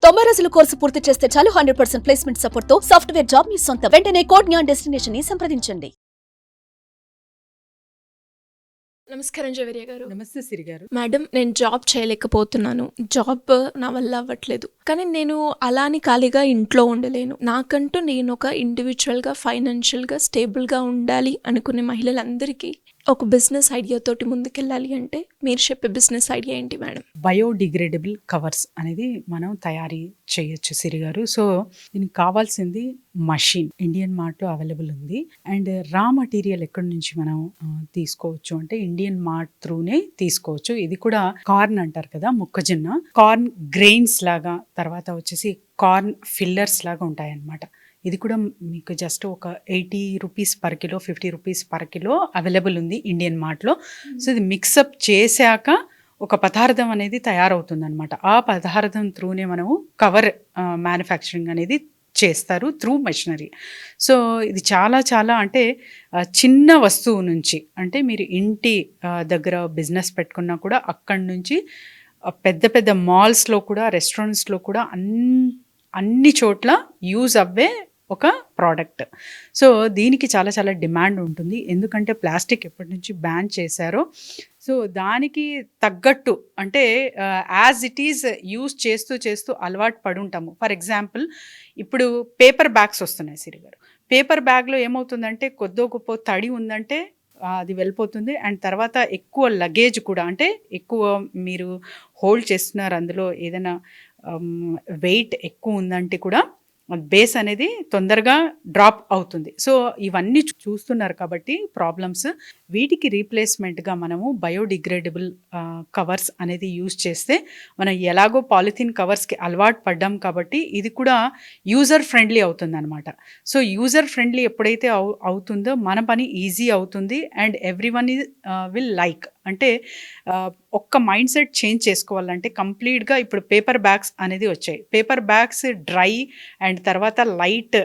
90 రోజుల కోర్సు పూర్తి చేస్తే చాలు 100% ప్లేస్మెంట్ సపోర్ట్ తో సాఫ్ట్వేర్ జాబ్ మీ సొంతం. వెంటనే కోడ్ జ్ఞాన్ డెస్టినేషన్ ని సంప్రదించండి. నమస్కారం జవేరియా గారు. నమస్తే సిరి గారు. మేడం, నేను జాబ్ చేయలేకపోతున్నాను. జాబ్ నా వల్ల అవ్వట్లేదు. కానీ నేను అలాని ఖాళీగా ఇంట్లో ఉండలేను. నాకంటూ నేను ఒక ఇండివిజువల్గా ఫైనాన్షియల్గా స్టేబుల్గా ఉండాలి అనుకునే మహిళలందరికీ ఒక బిజినెస్ ఐడియా తోటి ముందుకెళ్ళాలి అంటే మీరు చెప్పే బిజినెస్ ఐడియా ఏంటి మేడం? బయోడిగ్రేడబుల్ కవర్స్ అనేది మనం తయారీ చేయొచ్చు సిరి గారు. సో దీనికి కావాల్సింది మషిన్ ఇండియన్ మార్ట్లో అవైలబుల్ ఉంది. అండ్ రా మటీరియల్ ఎక్కడి నుంచి మనం తీసుకోవచ్చు అంటే ఇండియన్ మార్ట్ త్రూనే తీసుకోవచ్చు. ఇది కూడా కార్న్ అంటారు కదా, మొక్కజొన్న కార్న్ గ్రెయిన్స్ లాగా, తర్వాత వచ్చేసి కార్న్ ఫిల్లర్స్ లాగా ఉంటాయన్నమాట. ఇది కూడా మీకు జస్ట్ ఒక 80 rupees per kilo, 50 rupees per kilo available ఉంది ఇండియన్ మార్ట్లో. సో ఇది మిక్సప్ చేశాక ఒక పదార్థం అనేది తయారవుతుంది అనమాట. ఆ పదార్థం త్రూనే మనము కవర్ మ్యానుఫ్యాక్చరింగ్ అనేది చేస్తారు త్రూ మెషినరీ. సో ఇది చాలా చాలా అంటే చిన్న వస్తువు నుంచి, అంటే మీరు ఇంటి దగ్గర బిజినెస్ పెట్టుకున్నా కూడా అక్కడి నుంచి పెద్ద పెద్ద మాల్స్లో కూడా, రెస్టారెంట్స్లో కూడా అన్ని చోట్ల యూజ్ అవ్వే ఒక ప్రోడక్ట్. సో దీనికి చాలా చాలా డిమాండ్ ఉంటుంది, ఎందుకంటే ప్లాస్టిక్ ఎప్పటి నుంచి బ్యాన్ చేశారో. సో దానికి తగ్గట్టు అంటే యాజ్ ఇట్ ఈజ్ యూజ్ చేస్తూ చేస్తూ అలవాటు పడి ఉంటాము. ఫర్ ఎగ్జాంపుల్ ఇప్పుడు పేపర్ బ్యాగ్స్ వస్తున్నాయి సిరి గారు. పేపర్ బ్యాగ్లో ఏమవుతుందంటే కొద్దో గొప్ప తడి ఉందంటే అది వెళ్ళిపోతుంది. అండ్ తర్వాత ఎక్కువ లగేజ్ కూడా, అంటే ఎక్కువ మీరు హోల్డ్ చేస్తున్నారు, అందులో ఏదైనా వెయిట్ ఎక్కువ ఉందంటే కూడా బేస్ అనేది తొందరగా డ్రాప్ అవుతుంది. సో ఇవన్నీ చూస్తున్నారు కాబట్టి ప్రాబ్లమ్స్. వీటికి రీప్లేస్మెంట్గా మనము బయోడిగ్రేడబుల్ కవర్స్ అనేది యూజ్ చేస్తే, మనం ఎలాగో పాలిథిన్ కవర్స్కి అలవాటు పడ్డాం కాబట్టి ఇది కూడా యూజర్ ఫ్రెండ్లీ అవుతుంది అనమాట. సో యూజర్ ఫ్రెండ్లీ ఎప్పుడైతే అవుతుందో మన పని ఈజీ అవుతుంది. And every one will like, అంటే ఒక్క మైండ్ సెట్ చేంజ్ చేసుకోవాలంటే కంప్లీట్గా ఇప్పుడు పేపర్ బ్యాగ్స్ అనేది వచ్చాయి. పేపర్ బ్యాగ్స్ డ్రై అండ్ తర్వాత లైట్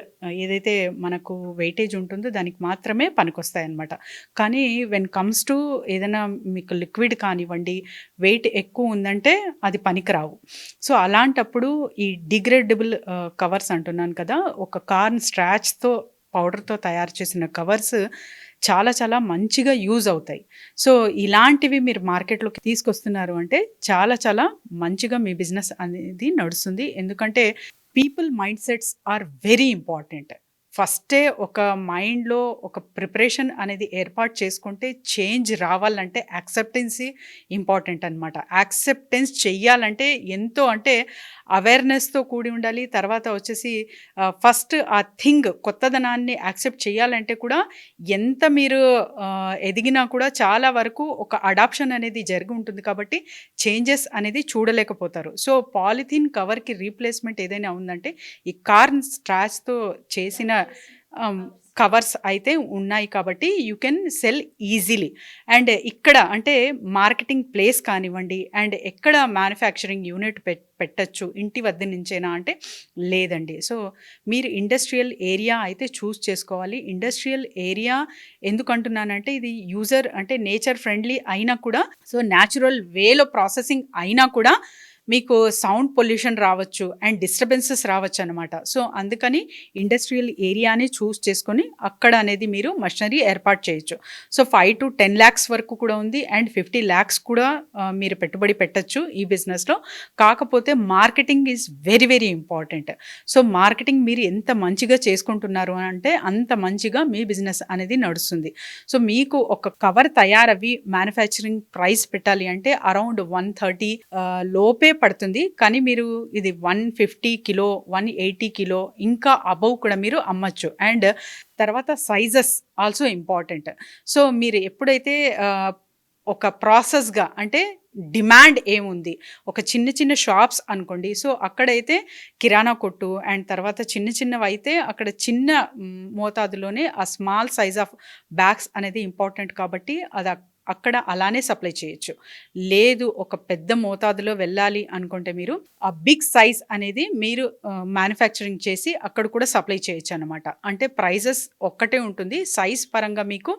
ఏదైతే మనకు వెయిటేజ్ ఉంటుందో దానికి మాత్రమే పనికొస్తాయి అన్నమాట. కానీ వెన్ కమ్స్ టు ఏదైనా మీకు లిక్విడ్ కానివ్వండి, వెయిట్ ఎక్కువ ఉందంటే అది పనికిరావు. సో అలాంటప్పుడు ఈ డిగ్రేడబుల్ కవర్స్ అంటున్నాను కదా, ఒక కార్న్ స్ట్రాచ్తో పౌడర్తో తయారు చేసిన కవర్స్ చాలా చాలా మంచిగా యూజ్ అవుతాయి. సో ఇలాంటివి మీరు మార్కెట్లోకి తీసుకొస్తున్నారు అంటే చాలా చాలా మంచిగా మీ బిజినెస్ అనేది నడుస్తుంది. ఎందుకంటే people mind sets are very important. ఫస్టే ఒక మైండ్లో ఒక ప్రిపరేషన్ అనేది ఏర్పాటు చేసుకుంటే చేంజ్ రావాలంటే యాక్సెప్టెన్సీ ఇంపార్టెంట్ అనమాట. యాక్సెప్టెన్స్ చెయ్యాలంటే ఎంతో, అంటే అవేర్నెస్తో కూడి ఉండాలి. తర్వాత వచ్చేసి ఫస్ట్ ఆ థింగ్ కొత్తదనాన్ని యాక్సెప్ట్ చేయాలంటే కూడా ఎంత మీరు ఎదిగినా కూడా చాలా వరకు ఒక అడాప్షన్ అనేది జరిగి ఉంటుంది కాబట్టి చేంజెస్ అనేది చూడలేకపోతారు. సో పాలిథిన్ కవర్కి రీప్లేస్మెంట్ ఏదైనా ఉందంటే ఈ కార్న్ స్ట్రాచ్తో చేసిన కవర్స్ అయితే ఉన్నాయి కాబట్టి you can sell easily. And ఇక్కడ అంటే మార్కెటింగ్ ప్లేస్ కానివ్వండి, అండ్ ఎక్కడ మ్యానుఫ్యాక్చరింగ్ యూనిట్ పెట్టచ్చు ఇంటి వద్ద నుంచేనా అంటే లేదండి. సో మీరు ఇండస్ట్రియల్ ఏరియా అయితే చూస్ చేసుకోవాలి. ఇండస్ట్రియల్ ఏరియా ఎందుకంటున్నానంటే ఇది యూజర్ అంటే నేచర్ ఫ్రెండ్లీ అయినా కూడా, సో న్యాచురల్ వేలో ప్రాసెసింగ్ అయినా కూడా మీకు సౌండ్ పొల్యూషన్ రావచ్చు అండ్ డిస్టర్బెన్సెస్ రావచ్చు అనమాట. సో అందుకని ఇండస్ట్రియల్ ఏరియాని చూస్ చేసుకొని అక్కడ అనేది మీరు మషినరీ ఏర్పాటు చేయొచ్చు. సో 5 to 10 lakhs వరకు కూడా ఉంది అండ్ 50 lakhs కూడా మీరు పెట్టుబడి పెట్టచ్చు ఈ బిజినెస్లో. కాకపోతే marketing is very very important. So marketing మీరు ఎంత మంచిగా చేసుకుంటున్నారు అంటే అంత మంచిగా మీ బిజినెస్ అనేది నడుస్తుంది. సో మీకు ఒక కవర్ తయారవి మ్యానుఫ్యాక్చరింగ్ ప్రైస్ పెట్టాలి అంటే అరౌండ్ 130 లోపే పడుతుంది. కానీ మీరు ఇది 150 కిలో, 180 కిలో ఇంకా అబవ్ కూడా మీరు అమ్మచ్చు. అండ్ తర్వాత సైజెస్ ఆల్సో ఇంపార్టెంట్. సో మీరు ఎప్పుడైతే ఒక ప్రాసెస్గా అంటే డిమాండ్ ఏముంది, ఒక చిన్న చిన్న షాప్స్ అనుకోండి, సో అక్కడైతే కిరాణా కొట్టు అండ్ తర్వాత చిన్న చిన్నవి అయితే అక్కడ చిన్న మోతాదులోనే ఆ స్మాల్ సైజ్ ఆఫ్ బ్యాగ్స్ అనేది ఇంపార్టెంట్ కాబట్టి అది అక్కడ అలానే సప్లై చేయొచ్చు. లేదు ఒక పెద్ద మోతాదులో వెళ్ళాలి అనుకుంటే మీరు ఆ బిగ్ సైజ్ అనేది మీరు మ్యానుఫ్యాక్చరింగ్ చేసి అక్కడ కూడా సప్లై చేయొచ్చు అనమాట. అంటే ప్రైజెస్ ఒక్కటే ఉంటుంది, సైజ్ పరంగా మీకు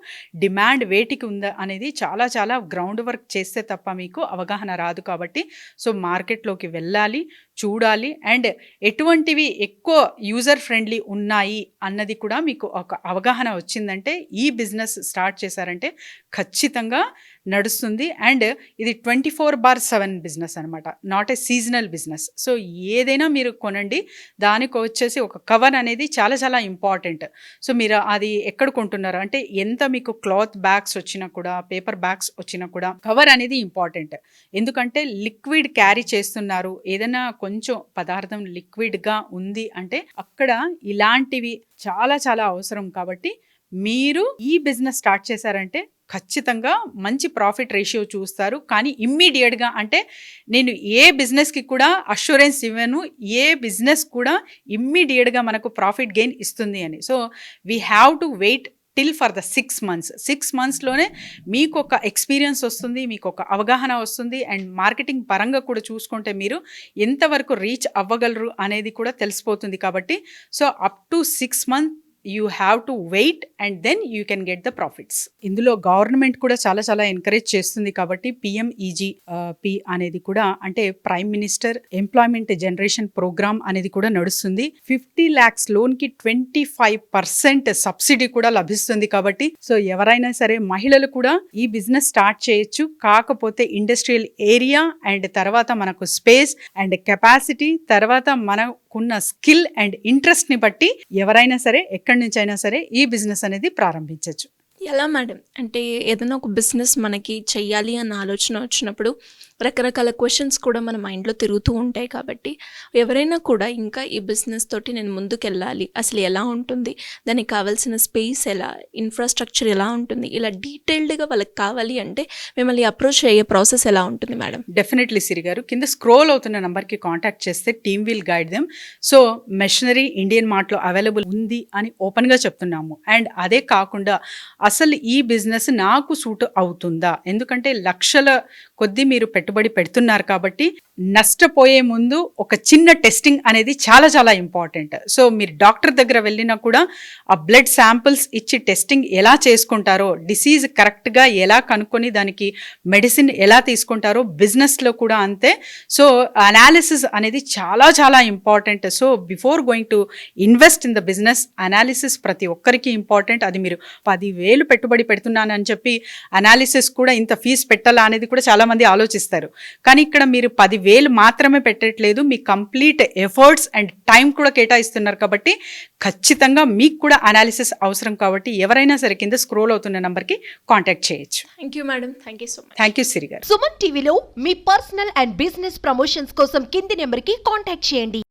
డిమాండ్ వేటికి ఉందా అనేది చాలా చాలా గ్రౌండ్ వర్క్ చేస్తే తప్ప మీకు అవగాహన రాదు. కాబట్టి సో మార్కెట్లోకి వెళ్ళాలి, చూడాలి, అండ్ ఎటువంటివి ఎక్కువ యూజర్ ఫ్రెండ్లీ ఉన్నాయి అన్నది కూడా మీకు ఒక అవగాహన వచ్చిందంటే ఈ బిజినెస్ స్టార్ట్ చేశారంటే ఖచ్చితంగా నడుస్తుంది. అండ్ ఇది 24/7 బిజినెస్ అనమాట, not a seasonal business. So ఏదైనా మీరు కొనండి, దానికి వచ్చేసి ఒక కవర్ అనేది చాలా చాలా ఇంపార్టెంట్. సో మీరు అది ఎక్కడ కొంటున్నారు అంటే ఎంత మీకు క్లాత్ బ్యాగ్స్ వచ్చినా కూడా, పేపర్ బ్యాగ్స్ వచ్చినా కూడా కవర్ అనేది ఇంపార్టెంట్. ఎందుకంటే లిక్విడ్ క్యారీ చేస్తున్నారు, ఏదైనా కొంచెం పదార్థం లిక్విడ్గా ఉంది అంటే అక్కడ ఇలాంటివి చాలా చాలా అవసరం. కాబట్టి మీరు ఈ బిజినెస్ స్టార్ట్ చేశారంటే ఖచ్చితంగా మంచి ప్రాఫిట్ రేషియో చూస్తారు. కానీ ఇమ్మీడియట్గా అంటే నేను ఏ బిజినెస్కి కూడా అష్యూరెన్స్ ఇవ్వను, ఏ బిజినెస్ కూడా ఇమ్మీడియట్గా మనకు ప్రాఫిట్ గెయిన్ ఇస్తుంది అని. So we have to wait till for the 6 months. 6 monthsలోనే మీకు ఒక ఎక్స్పీరియన్స్ వస్తుంది, మీకు ఒక అవగాహన వస్తుంది, అండ్ మార్కెటింగ్ పరంగా కూడా చూసుకుంటే మీరు ఎంతవరకు రీచ్ అవ్వగలరు అనేది కూడా తెలిసిపోతుంది. కాబట్టి so up to 6 months you have to wait and then you can get the profits. ఇందులో గవర్నమెంట్ కూడా చాలా చాలా ఎంకరేజ్ చేస్తుంది. కాబట్టి PMEGP అనేది కూడా అంటే prime minister employment generation programme అనేది కూడా నడుస్తుంది. 50 lakhs లోన్కి 25% సబ్సిడీ కూడా లభిస్తుంది. కాబట్టి సో ఎవరైనా సరే మహిళలు కూడా ఈ బిజినెస్ స్టార్ట్ చేయొచ్చు. కాకపోతే ఇండస్ట్రియల్ ఏరియా అండ్ తర్వాత మనకు స్పేస్ అండ్ కెపాసిటీ, తర్వాత మనకున్న స్కిల్ అండ్ ఇంట్రెస్ట్ని బట్టి ఎవరైనా సరే ఎక్కడి నుంచి అయినా సరే ఈ బిజినెస్ అనేది ప్రారంభించవచ్చు. ఎలా మేడం అంటే ఏదైనా ఒక బిజినెస్ మనకి చెయ్యాలి అన్న ఆలోచన వచ్చినప్పుడు రకరకాల క్వశ్చన్స్ కూడా మన మైండ్లో తిరుగుతూ ఉంటాయి. కాబట్టి ఎవరైనా కూడా ఇంకా ఈ బిజినెస్ తోటి నేను ముందుకెళ్ళాలి, అసలు ఎలా ఉంటుంది, దానికి కావాల్సిన స్పేస్ ఎలా, ఇన్ఫ్రాస్ట్రక్చర్ ఎలా ఉంటుంది, ఇలా డీటెయిల్డ్గా వాళ్ళకి కావాలి అంటే మిమ్మల్ని అప్రోచ్ అయ్యే ప్రాసెస్ ఎలా ఉంటుంది మేడం? డెఫినెట్లీ సిరి గారు, కింద స్క్రోల్ అవుతున్న నెంబర్కి కాంటాక్ట్ చేస్తే team will guide them. So machinery Indian మార్ట్లో అవైలబుల్ ఉంది అని ఓపెన్గా చెప్తున్నాము. అండ్ అదే కాకుండా అసలు ఈ బిజినెస్ నాకు సూట్ అవుతుందా, ఎందుకంటే లక్షల కొద్దీ మీరు పెట్టుబడి పెడుతున్నారు కాబట్టి నష్టపోయే ముందు ఒక చిన్న టెస్టింగ్ అనేది చాలా చాలా ఇంపార్టెంట్. సో మీరు డాక్టర్ దగ్గర వెళ్ళినా కూడా ఆ బ్లడ్ శాంపిల్స్ ఇచ్చి టెస్టింగ్ ఎలా చేసుకుంటారో, డిసీజ్ కరెక్ట్గా ఎలా కనుక్కొని దానికి మెడిసిన్ ఎలా తీసుకుంటారో బిజినెస్లో కూడా అంతే. సో అనాలిసిస్ అనేది చాలా చాలా important. So before going to invest in the business analysis ప్రతి ఒక్కరికి ఇంపార్టెంట్. అది మీరు 10,000 పెట్టుబడి పెడుతున్నానని చెప్పి అనాలిసిస్ కూడా ఇంత ఫీజు పెట్టాలా అనేది కూడా చాలామంది ఆలోచిస్తారు. కానీ ఇక్కడ మీరు 10,000 మాత్రమే పెట్టట్లేదు, మీ కంప్లీట్ ఎఫర్ట్స్ అండ్ టైం కూడా కేటాయిస్తున్నారు. కాబట్టి ఖచ్చితంగా మీకు కూడా అనాలిసిస్ అవసరం. కాబట్టి ఎవరైనా సరే కింద స్క్రోల్ అవుతున్న నంబర్కి కాంటాక్ట్ చేయొచ్చు. Thank you madam, thank you so much. Thank you Siri garu. Suman టీవీలో మీ పర్సనల్ అండ్ బిజినెస్ ప్రమోషన్స్ కోసం కింది నెంబర్కి కాంటాక్ట్ చేయండి.